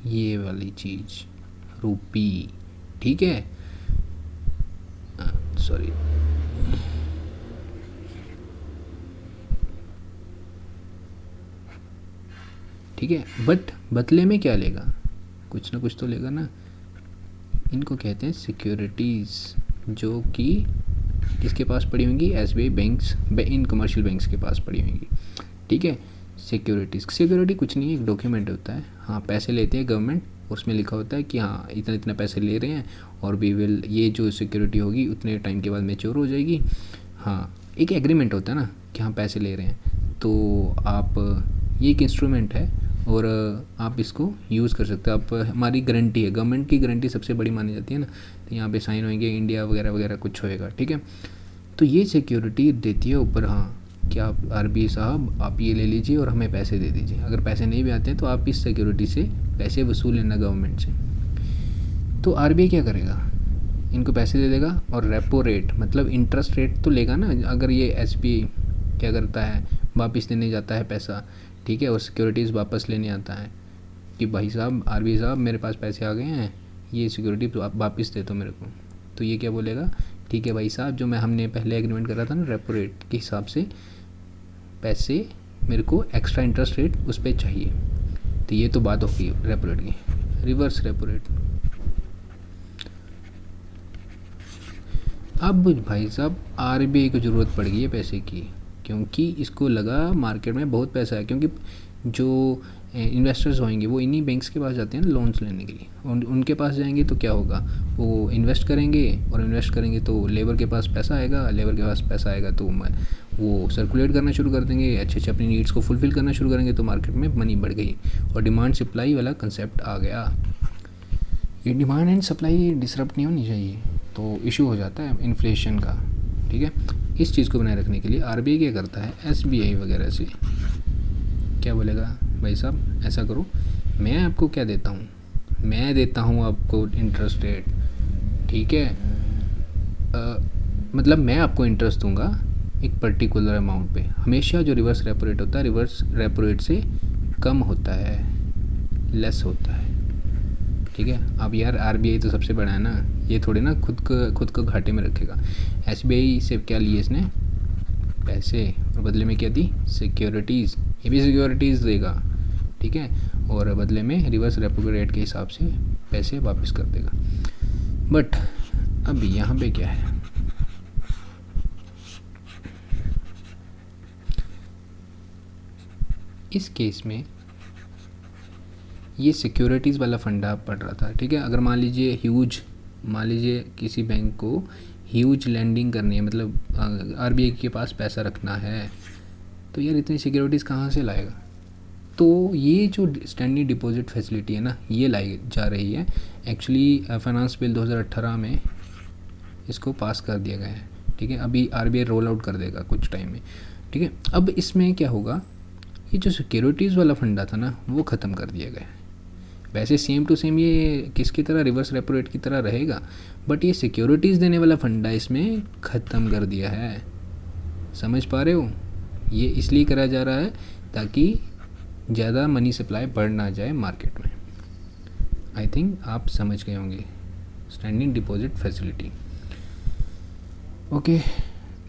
ये वाली चीज़, रुपी, ठीक है, सॉरी, ठीक है। बट बदले में क्या लेगा, कुछ ना कुछ तो लेगा ना। इनको कहते हैं सिक्योरिटीज़, जो कि किसके पास पड़ी होंगी, SBI banks, in commercial banks के पास पड़ी होंगी, ठीक है। सिक्योरिटी कुछ नहीं है, एक डॉक्यूमेंट होता है। हाँ, पैसे लेते हैं गवर्नमेंट, उसमें लिखा होता है कि हाँ इतना इतना पैसे ले रहे हैं और वी विल, ये जो सिक्योरिटी होगी उतने टाइम के बाद मैच्योर हो जाएगी। हाँ, एक एग्रीमेंट होता है ना कि हाँ पैसे ले रहे हैं, तो आप, ये एक इंस्ट्रूमेंट है और आप इसको यूज़ कर सकते हो। आप, हमारी गारंटी है, गवर्नमेंट की गारंटी सबसे बड़ी मानी जाती है ना, तो यहाँ पे साइन होंगे, इंडिया वगैरह वगैरह कुछ होएगा, ठीक है। तो ये सिक्योरिटी देती है ऊपर, हाँ, कि आप आरबीआई साहब आप ये ले लीजिए और हमें पैसे दे दीजिए। अगर पैसे नहीं भी आते हैं तो आप इस सिक्योरिटी से पैसे वसूल लेना गवर्नमेंट से। तो आरबीआई क्या करेगा, इनको पैसे दे देगा और रेपो रेट मतलब इंटरेस्ट रेट तो लेगा ना। अगर ये एसबीआई क्या करता है, वापस देने जाता है पैसा, ठीक है, और सिक्योरिटीज़ वापस लेने आता है कि भाई साहब, आरबीआई साहब, मेरे पास पैसे आ गए हैं, ये सिक्योरिटी तो आप वापस दे दो मेरे को। तो ये क्या बोलेगा, ठीक है भाई साहब, जो हमने पहले एग्रीमेंट करा था ना रेपो रेट के हिसाब से, पैसे मेरे को एक्स्ट्रा इंटरेस्ट रेट उस पर चाहिए। तो ये तो बात होगी रेपो रेट की। रिवर्स रेपो रेट, अब भाई साहब आरबीआई को ज़रूरत पड़ गई है पैसे की, क्योंकि इसको लगा मार्केट में बहुत पैसा है। क्योंकि जो इन्वेस्टर्स होंगे वो इन्हीं बैंक्स के पास जाते हैं ना लोन्स लेने के लिए, और उनके पास जाएंगे तो क्या होगा, वो इन्वेस्ट करेंगे, और इन्वेस्ट करेंगे तो लेबर के पास पैसा आएगा, लेबर के पास पैसा आएगा तो वो सर्कुलेट करना शुरू कर देंगे, अच्छे अच्छे अपनी नीड्स को फुलफ़िल करना शुरू करेंगे, तो मार्केट में मनी बढ़ गई और डिमांड सप्लाई वाला कंसेप्ट आ गया। ये डिमांड एंड सप्लाई डिसरप्ट नहीं होनी चाहिए, तो इशू हो जाता है इन्फ्लेशन का, ठीक है। इस चीज़ को बनाए रखने के लिए आरबीआई क्या करता है, एसबीआई वगैरह से क्या बोलेगा, भाई साहब ऐसा करो, मैं आपको क्या देता हूँ, मैं देता हूँ आपको इंटरेस्ट रेट, ठीक है, मतलब मैं आपको इंटरेस्ट दूंगा एक पर्टिकुलर अमाउंट पे। हमेशा जो रिवर्स रेपो रेट होता है, रिवर्स रेपो रेट से कम होता है, लेस होता है, ठीक है। अब यार आरबीआई तो सबसे बड़ा है ना, ये थोड़े ना खुद को घाटे में रखेगा। एसबीआई से क्या लिए इसने, पैसे, और बदले में क्या दी, सिक्योरिटीज़, ये भी सिक्योरिटीज़ देगा, ठीक है, और बदले में रिवर्स रेपो रेट के हिसाब से पैसे वापस कर देगा। बट अब यहाँ पे क्या है, इस केस में ये सिक्योरिटीज़ वाला फंडा पड़ रहा था, ठीक है। अगर मान लीजिए किसी बैंक को ह्यूज लैंडिंग करनी है, मतलब आरबीआई के पास पैसा रखना है, तो यार इतनी सिक्योरिटीज़ कहाँ से लाएगा। तो ये जो स्टैंडिंग डिपॉजिट फैसिलिटी है ना, ये लाई जा रही है। एक्चुअली फाइनेंस बिल 2018 में इसको पास कर दिया गया है, ठीक है। अभी आरबीआई रोल आउट कर देगा कुछ टाइम में, ठीक है। अब इसमें क्या होगा, ये जो सिक्योरिटीज़ वाला फंडा था ना, वो ख़त्म कर दिया गया है। वैसे सेम टू सेम ये किसकी तरह, रिवर्स रेपो रेट की तरह रहेगा, बट ये सिक्योरिटीज़ देने वाला फंडा इसमें ख़त्म कर दिया है। समझ पा रहे हो, ये इसलिए करा जा रहा है ताकि ज़्यादा मनी सप्लाई बढ़ ना जाए मार्केट में। आई थिंक आप समझ गए होंगे standing deposit facility. Okay,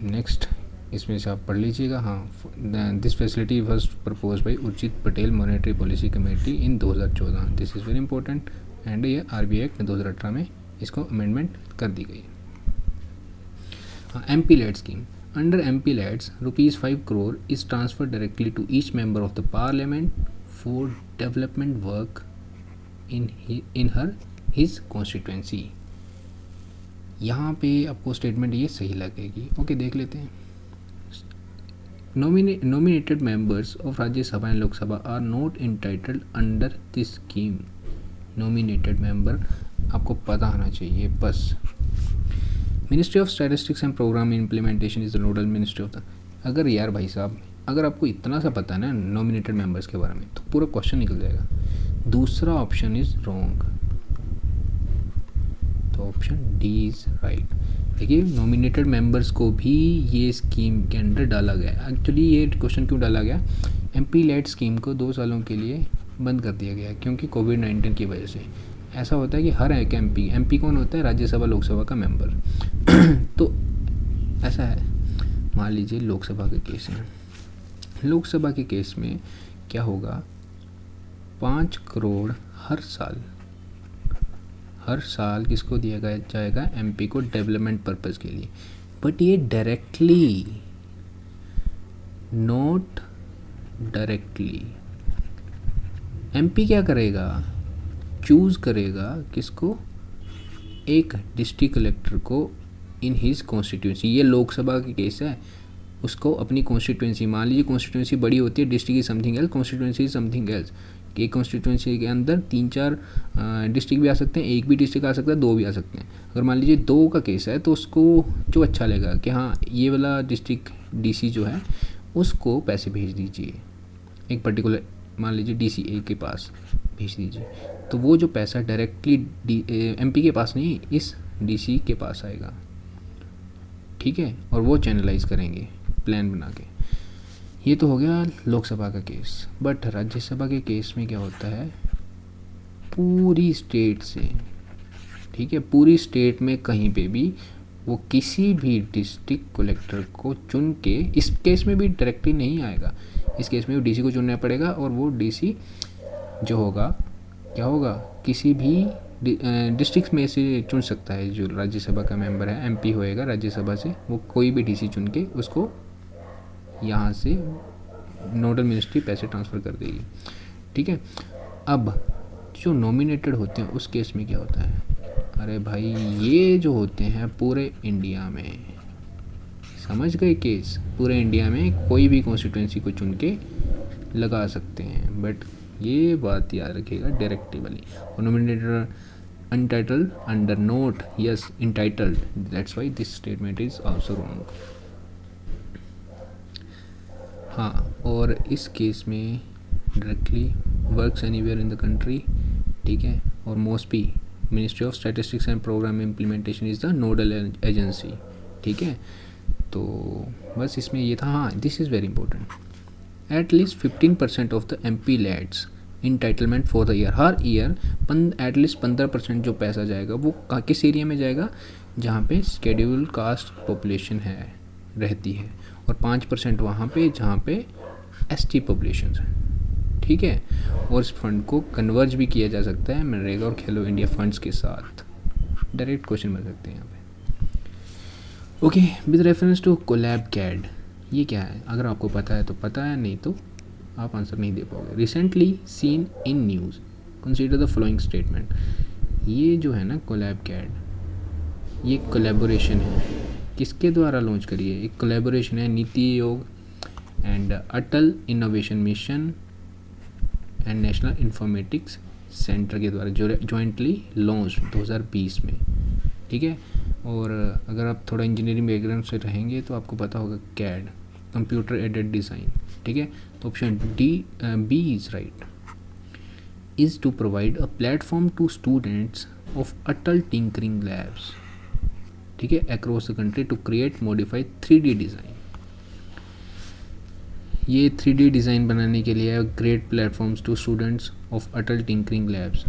next इसमें से आप पढ़ लीजिएगा। हाँ, this facility was propose by Urjit Patel monetary policy committee in 2014। This is very important and ये आरबीआई एक्ट 2018 में इसको अमेंडमेंट कर दी गई। हाँ, MP LAD scheme. Under MP LADS ₹5 crore is transferred directly to each member of the parliament for development work in his constituency। यहाँ पे आपको स्टेटमेंट ये सही लगेगी। ओके, देख लेते हैं। Nominated members of Rajya Sabha and Lok Sabha are not entitled under this scheme. Nominated member आपको पता होना चाहिए बस। Ministry of statistics and programme implementation is the nodal ministry of the. अगर यार भाई साहब, अगर आपको इतना सा पता है ना नॉमिनेटेड मेंबर्स के बारे में, तो पूरा क्वेश्चन निकल जाएगा। दूसरा ऑप्शन इज़ रॉन्ग, तो ऑप्शन डी इज़ राइट। देखिए, नॉमिनेटेड मेंबर्स को भी ये स्कीम के अंडर डाला गया। एक्चुअली ये क्वेश्चन क्यों डाला गया, एमपी लेड स्कीम को 2 सालों के लिए बंद कर दिया गया क्योंकि कोविड-19 की वजह से। ऐसा होता है कि हर एक एमपी कौन होता है, राज्यसभा लोकसभा का मेंबर। तो ऐसा है, मान लीजिए लोकसभा के केस में, लोकसभा के केस में क्या होगा, 5 करोड़ हर साल किसको दिया जाएगा, एमपी को डेवलपमेंट पर्पज़ के लिए। बट ये डायरेक्टली, नॉट डायरेक्टली। एमपी क्या करेगा, चूज़ करेगा किसको, एक डिस्ट्रिक्ट कलेक्टर को इन हिज कॉन्स्टिट्यूंसी। ये लोकसभा की केस है, उसको अपनी कॉन्स्टिट्यूंसी, मान लीजिए कॉन्स्टिट्यूंसी बड़ी होती है, district is something else, constituency is something else. एक कॉन्स्टिट्यूंसी के अंदर 3-4 डिस्ट्रिक्ट भी आ सकते हैं, एक भी डिस्ट्रिक्ट आ सकता है, 2 भी आ सकते हैं। अगर मान लीजिए 2 का केस है तो उसको जो अच्छा लगेगा कि हाँ ये वाला डिस्ट्रिक्ट डीसी जो है उसको पैसे भेज दीजिए, एक पर्टिकुलर मान लीजिए डीसी ए के पास भेज दीजिए, तो वो जो पैसा डायरेक्टली एमपी के पास नहीं, इस डीसी के पास आएगा, ठीक है। और वो चैनलाइज करेंगे प्लान बना के। ये तो हो गया लोकसभा का केस। बट राज्यसभा के केस में क्या होता है, पूरी स्टेट से, ठीक है, पूरी स्टेट में कहीं पे भी वो किसी भी डिस्ट्रिक्ट कलेक्टर को चुन के, इस केस में भी डायरेक्टली नहीं आएगा, इस केस में भी डीसी को चुनना पड़ेगा, और वो डीसी जो होगा क्या होगा, किसी भी डिस्ट्रिक्ट में से चुन सकता है। जो राज्यसभा का मेंबर है, एमपी होएगा राज्यसभा से, वो कोई भी डीसी चुन के उसको यहाँ से नोडल मिनिस्ट्री पैसे ट्रांसफ़र कर देगी, ठीक है। अब जो नॉमिनेटेड होते हैं उस केस में क्या होता है, अरे भाई ये जो होते हैं पूरे इंडिया में, समझ गए केस, पूरे इंडिया में कोई भी कॉन्स्टिट्यूंसी को चुन के लगा सकते हैं। बट ये बात याद रखिएगा डायरेक्टली वाली। और nominated untitled under not, yes entitled, that's why this statement is also wrong. हाँ, और इस केस में directly works anywhere in the country, ठीक है। और mostly ministry of statistics and programme implementation is the nodal agency, ठीक है। तो बस इसमें ये था। हाँ, this is very important. At least 15% of the MP LADS entitlement for the year, हर ईयर एटलीस्ट 15% जो पैसा जाएगा वो किस एरिया में जाएगा, जहाँ पे शेड्यूल कास्ट पॉपुलेशन है रहती है, और 5% वहाँ पे जहाँ पे एसटी पॉपुलेशन है, ठीक है। और इस फंड को कन्वर्ज भी किया जा सकता है मनरेगा और खेलो इंडिया फंड्स के साथ। डायरेक्ट क्वेश्चन बन सकते हैं यहाँ पे। Okay, with reference to colab CAD, ये क्या है, अगर आपको पता है तो पता है, नहीं तो आप आंसर नहीं दे पाओगे। Recently seen in news, consider the following statement. ये जो है ना कोलैब कैड, ये कोलैबोरेशन है, किसके द्वारा लॉन्च करी है, एक कोलैबोरेशन है NITI Aayog and Atal innovation mission and national informatics centre के द्वारा जो जॉइंटली लॉन्च 2020 में, ठीक है। और अगर आप थोड़ा इंजीनियरिंग बैकग्राउंड से रहेंगे तो आपको पता होगा कैड, कंप्यूटर एडेड डिज़ाइन, ठीक है। तो option B is right, is to provide a platform to students of Atal tinkering labs, ठीक है, across the country to create modified 3D design. ये 3D डिज़ाइन बनाने के लिए great platforms to students of Atal tinkering labs,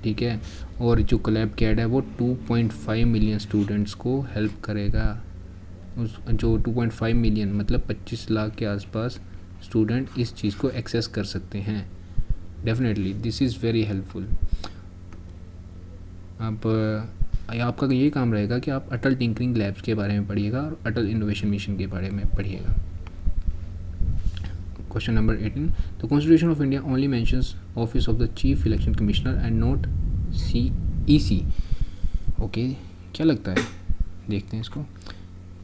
ठीक है। और जो कोलैब कैड है वो 2.5 मिलियन स्टूडेंट्स को हेल्प करेगा। उस जो 2.5 मिलियन मतलब 25 लाख के आसपास स्टूडेंट इस चीज़ को एक्सेस कर सकते हैं। Definitely this is very helpful. अब आपका ये काम रहेगा कि आप अटल टिंकरिंग लैब्स के बारे में पढ़िएगा और अटल इनोवेशन मिशन के बारे में पढ़िएगा। Question number 18, the constitution of India only mentions office of the chief election commissioner and not CEC। Okay, क्या लगता है, देखते हैं इसको।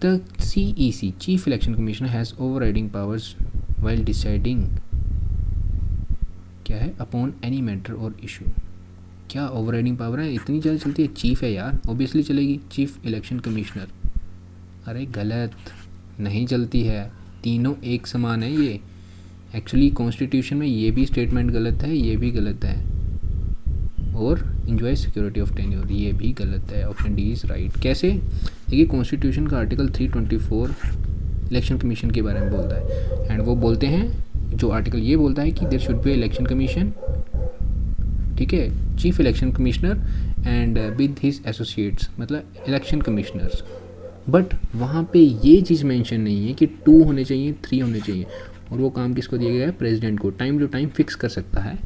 The CEC chief election commissioner has overriding powers while deciding, क्या है, अपॉन एनी मैटर और issue. क्या ओवरराइडिंग पावर है, इतनी ज़्यादा चलती है? चीफ है यार, ऑब्वियसली चलेगी, चीफ इलेक्शन कमिश्नर। अरे गलत, नहीं चलती है, तीनों एक समान है। ये एक्चुअली कॉन्स्टिट्यूशन में ये भी स्टेटमेंट गलत है, ये भी गलत है, और इंजॉय सिक्योरिटी ऑफ टेन्योर ये भी गलत है। Option D is right. कैसे? देखिए, कॉन्स्टिट्यूशन का आर्टिकल 324 इलेक्शन कमीशन के बारे में बोलता है, एंड वो बोलते हैं, जो आर्टिकल ये बोलता है कि there should be election commission, ठीक है, chief election commissioner and with his associates, मतलब इलेक्शन कमिश्नर्स। बट वहाँ पे ये चीज़ मेंशन नहीं है कि 2 होने चाहिए, 3 होने चाहिए, और वो काम किसको दिया गया है? प्रेसिडेंट को। टाइम टू टाइम फिक्स कर सकता है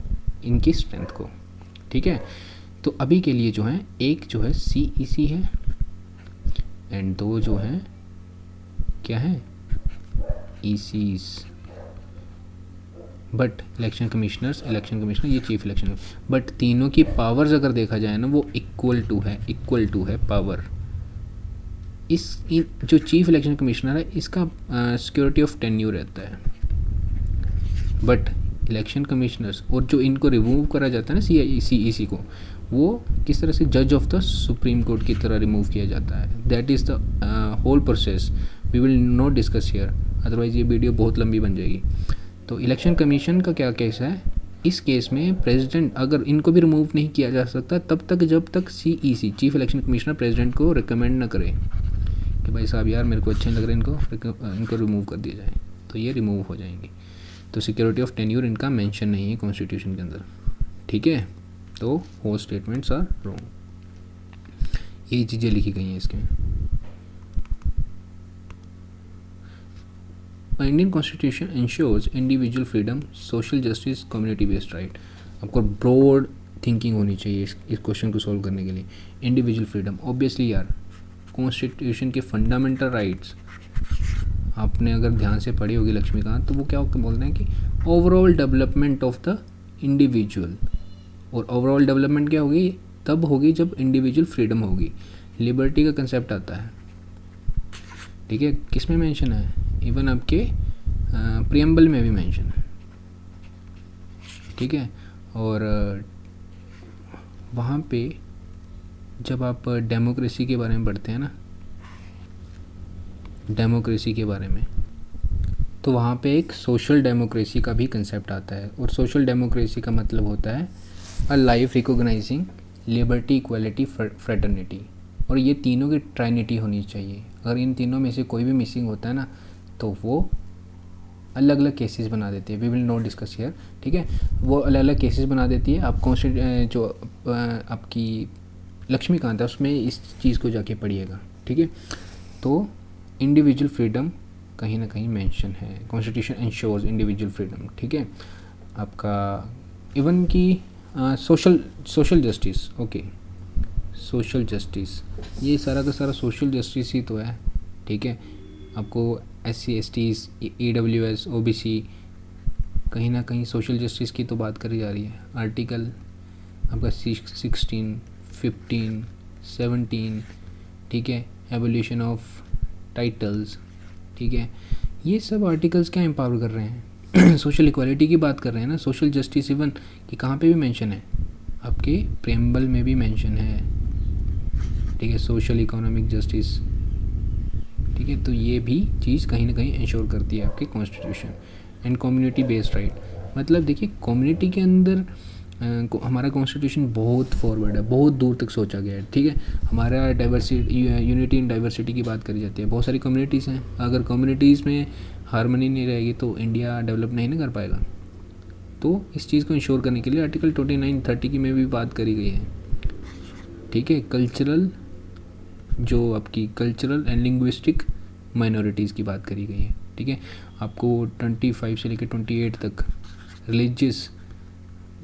इनकी स्ट्रेंथ को, ठीक है। तो अभी के लिए जो है, एक जो है CEC है एंड 2 जो है क्या है, ECs। बट इलेक्शन कमिश्नर ये चीफ इलेक्शन, बट तीनों की पावर्स अगर देखा जाए ना, वो इक्वल टू है पावर। जो चीफ इलेक्शन कमिश्नर है इसका सिक्योरिटी ऑफ टेन्यूर रहता है, बट इलेक्शन कमिश्नर्स और जो इनको रिमूव करा जाता है ना CEC को, वो किस तरह से जज ऑफ द सुप्रीम कोर्ट की तरह रिमूव किया जाता है। That is the whole process, we will not discuss here, otherwise ये वीडियो बहुत लंबी बन जाएगी। तो इलेक्शन कमीशन का क्या केस है? इस केस में प्रेसिडेंट, अगर इनको भी रिमूव नहीं किया जा सकता तब तक जब तक CEC chief election commissioner president को रिकमेंड न करे कि भाई साहब यार मेरे को अच्छे नहीं लग रहे, इनको रिमूव कर दिया जाए, तो ये रिमूव हो जाएंगे। तो सिक्योरिटी ऑफ टेन्यूर इनका मेंशन नहीं है कॉन्स्टिट्यूशन के अंदर, ठीक है। तो वो स्टेटमेंट्स आर रॉन्ग, यही चीज़ें लिखी गई हैं इसमें। Indian constitution ensures individual freedom, social justice, community based right. आपको ब्रॉड थिंकिंग होनी चाहिए इस क्वेश्चन को सॉल्व करने के लिए। इंडिविजुअल फ्रीडम, ऑब्वियसली यार, कॉन्स्टिट्यूशन के फंडामेंटल राइट्स आपने अगर ध्यान से पढ़ी होगी लक्ष्मीकांत, तो वो क्या बोलते हैं कि overall development of the individual, और ओवरऑल डेवलपमेंट क्या होगी? तब होगी जब इंडिविजुअल फ्रीडम होगी। लिबर्टी का कंसेप्ट आता है, ठीक है, किस में मेंशन है? इवन आपके प्रियम्बल में भी मेंशन है, ठीक है। और वहाँ पे जब आप डेमोक्रेसी के बारे में पढ़ते हैं ना, डेमोक्रेसी के बारे में, तो वहाँ पे एक सोशल डेमोक्रेसी का भी कंसेप्ट आता है, और सोशल डेमोक्रेसी का मतलब होता है a life recognising liberty, equality, fraternity, और ये तीनों की ट्राइनिटी होनी चाहिए। अगर इन तीनों में से कोई भी मिसिंग होता है ना, तो वो अलग अलग केसेस बना देती है। We will not discuss here, ठीक है। वो अलग अलग केसेस बना देती है। आप जो आपकी लक्ष्मीकांत है उसमें इस चीज़ को जाके पढ़िएगा, ठीक है। तो इंडिविजुअल फ्रीडम कहीं ना कहीं मेंशन है, कॉन्स्टिट्यूशन इंश्योर्स इंडिविजुअल फ्रीडम, ठीक है। आपका इवन की social justice, okay, social justice, ये सारा का सारा सोशल जस्टिस ही तो है, ठीक है। आपको SC STs EWS OBC कहीं ना कहीं सोशल जस्टिस की तो बात करी जा रही है। आर्टिकल आपका 16, 15, 17, ठीक है, एवोल्यूशन ऑफ टाइटल्स, ठीक है, ये सब आर्टिकल्स क्या एम्पावर कर रहे हैं सोशल इक्वालिटी की बात कर रहे हैं ना, सोशल जस्टिस इवन कि कहाँ पे भी मेंशन है, आपके प्रेम्बल में भी मेंशन है, ठीक है, सोशल इकोनॉमिक जस्टिस, ठीक है। तो ये भी चीज़ कहीं ना कहीं इंश्योर करती है आपके constitution. And community based right, मतलब देखिए कम्युनिटी के अंदर हमारा कॉन्स्टिट्यूशन बहुत फॉरवर्ड है, बहुत दूर तक सोचा गया है, ठीक है। हमारा डाइवर्सिटी, यूनिटी इन डाइवर्सिटी की बात करी जाती है, बहुत सारी कम्युनिटीज़ हैं, अगर कम्युनिटीज़ में हारमोनी नहीं रहेगी तो इंडिया डेवलप नहीं ना कर पाएगा। तो इस चीज़ को इंश्योर करने के लिए आर्टिकल 29-30 की में भी बात करी गई है, ठीक है। कल्चरल, जो आपकी कल्चरल एंड लिंग्विस्टिक माइनॉरिटीज़ की बात करी गई है, ठीक है। आपको 25 से लेकर 28 तक रिलीजियस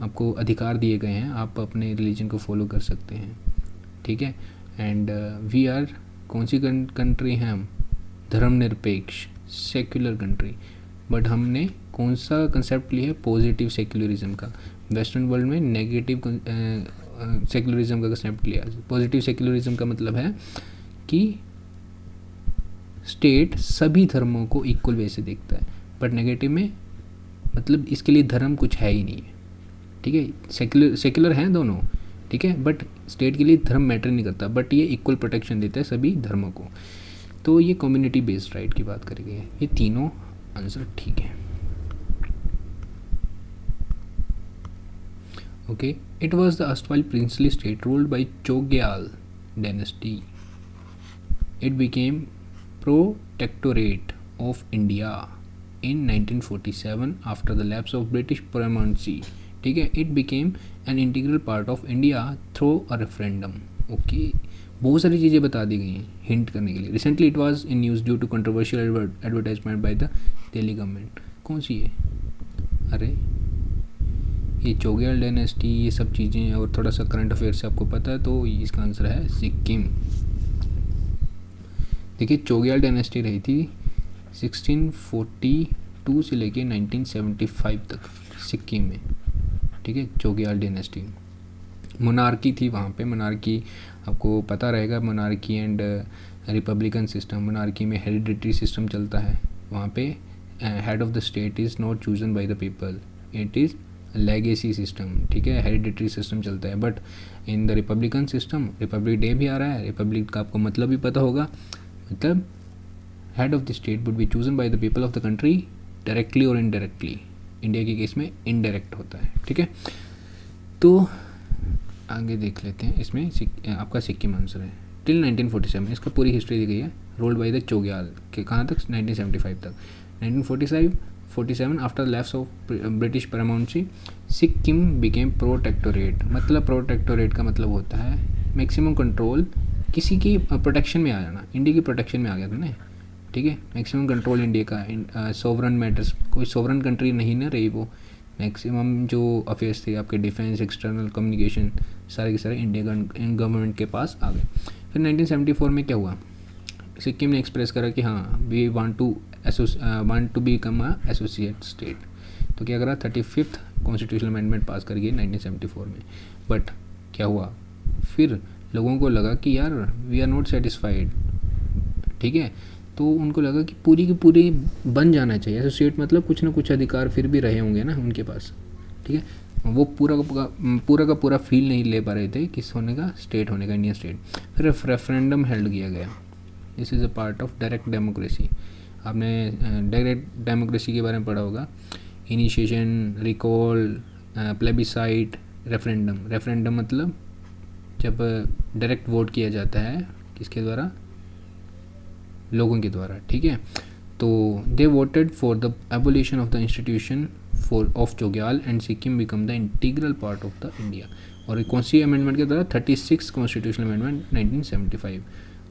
आपको अधिकार दिए गए हैं, आप अपने रिलीजन को फॉलो कर सकते हैं, ठीक है। एंड वी आर, कौन सी कंट्री हैं हम, धर्मनिरपेक्ष सेक्युलर कंट्री, बट हमने कौन सा कंसेप्ट लिया है, पॉजिटिव सेक्युलरिज्म का। वेस्टर्न वर्ल्ड में नेगेटिव सेक्युलरिज्म का कंसेप्ट लिया। पॉजिटिव सेक्युलरिज्म का मतलब है कि स्टेट सभी धर्मों को इक्वल वे से देखता है, बट नेगेटिव में मतलब इसके लिए धर्म कुछ है ही नहीं है, ठीक है। सेक्युलर हैं दोनों, ठीक है, बट स्टेट के लिए धर्म मैटर नहीं करता, बट ये इक्वल प्रोटेक्शन देता है सभी धर्मों को। तो ये कम्युनिटी बेस्ड राइट की बात करी गई है। ये तीनों आंसर ठीक है। Okay, it was the erstwhile princely state ruled by Chogyal dynasty. It became protectorate of India in 1947 after the lapse of British paramountcy. ठीक है, it became an integral part of India through a referendum. Okay, बहुत सारी चीज़ें बता दी गई हैं hint करने के लिए। Recently it was in news due to controversial advertisement by the Delhi government. कौन सी है, अरे ये चोग्याल डायनेस्टी, ये सब चीज़ें, और थोड़ा सा करंट अफेयर से आपको पता है, तो इसका आंसर है सिक्किम। देखिए चोग्याल डायनेस्टी रही थी 1642 से लेके 1975 तक सिक्किम में, ठीक है। चोग्याल डायनेस्टी, मोनार्की थी वहाँ पे। मोनार्की आपको पता रहेगा, monarchy and Republican system. Monarchy में हेरिडिटरी सिस्टम चलता है, वहाँ पे head of the state is not chosen by the people, it is legacy system, ठीक है, हेरिडिटरी सिस्टम चलता है। But in the Republican system, Republic day भी आ रहा है, रिपब्लिक का आपको मतलब भी पता होगा, मतलब head of the state would be chosen by the people of the country directly और इनडायरेक्टली। इंडिया के केस में इनडायरेक्ट होता है, ठीक है। तो आगे देख लेते हैं, इसमें आपका सिक्किम आंसर है। टिल 1947, इसका पूरी हिस्ट्री दी गई है, रोल्ड बाय द चोग्याल के, कहाँ तक, 1975 तक। 1947 after lapse of British paramountcy, Sikkim became protectorate. मतलब प्रोटेक्टोरेट का मतलब होता है मैक्सिमम कंट्रोल, किसी की प्रोटेक्शन में आ जाना, इंडिया की प्रोटेक्शन में आ गया था ना, ठीक है। मैक्सिमम कंट्रोल इंडिया का, सोवरन मैटर्स, कोई सोवरन कंट्री नहीं ना रही वो, मैक्सिमम जो अफेयर्स थे आपके डिफेंस, एक्सटर्नल कम्युनिकेशन, सारे के सारे इंडिया गवर्नमेंट के पास आ गए। फिर 1974 में क्या हुआ, सिक्किम ने एक्सप्रेस करा कि हाँ we want to become a associate state. तो क्या करा, 35th कॉन्स्टिट्यूशनल अमेंडमेंट पास कर गई 1974 में। बट क्या हुआ, फिर लोगों को लगा कि यार वी आर नॉट सेटिस्फाइड, ठीक है। तो उनको लगा कि पूरी की पूरी बन जाना चाहिए एसोसिएट, मतलब कुछ ना कुछ अधिकार फिर भी रहे होंगे ना उनके पास, ठीक है। वो पूरा का पूरा फील नहीं ले पा रहे थे किस होने का, स्टेट होने का, इंडियन स्टेट। फिर रेफरेंडम हेल्ड किया गया। This is a part of direct democracy. आपने डायरेक्ट डेमोक्रेसी के बारे में पढ़ा होगा, initiation, recall, plebiscite, referendum. Referendum मतलब जब डायरेक्ट वोट किया जाता है, किसके द्वारा, लोगों के द्वारा, ठीक है। तो दे voted for the abolition of the institution for of Chogyal and Sikkim become the integral part of the India. और कौन सी अमेंडमेंट के द्वारा, 36 कॉन्स्टिट्यूशनल अमेंडमेंट 1975।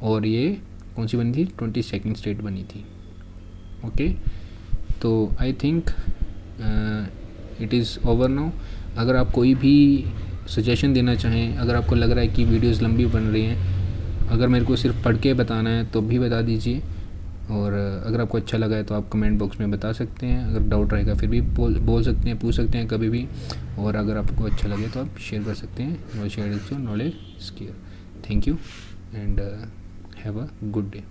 और ये कौन सी बनी थी, 22nd स्टेट बनी थी। ओके, तो I think it is over now. अगर आप कोई भी सजेशन देना चाहें, अगर आपको लग रहा है कि वीडियोज़ लंबी बन रही हैं, अगर मेरे को सिर्फ पढ़ के बताना है तो भी बता दीजिए, और अगर आपको अच्छा लगा है तो आप कमेंट बॉक्स में बता सकते हैं। अगर डाउट रहेगा फिर भी बोल सकते हैं, पूछ सकते हैं कभी भी। और अगर आपको अच्छा लगे तो आप शेयर कर सकते हैं। Share is your knowledge square. Thank you and have a good day.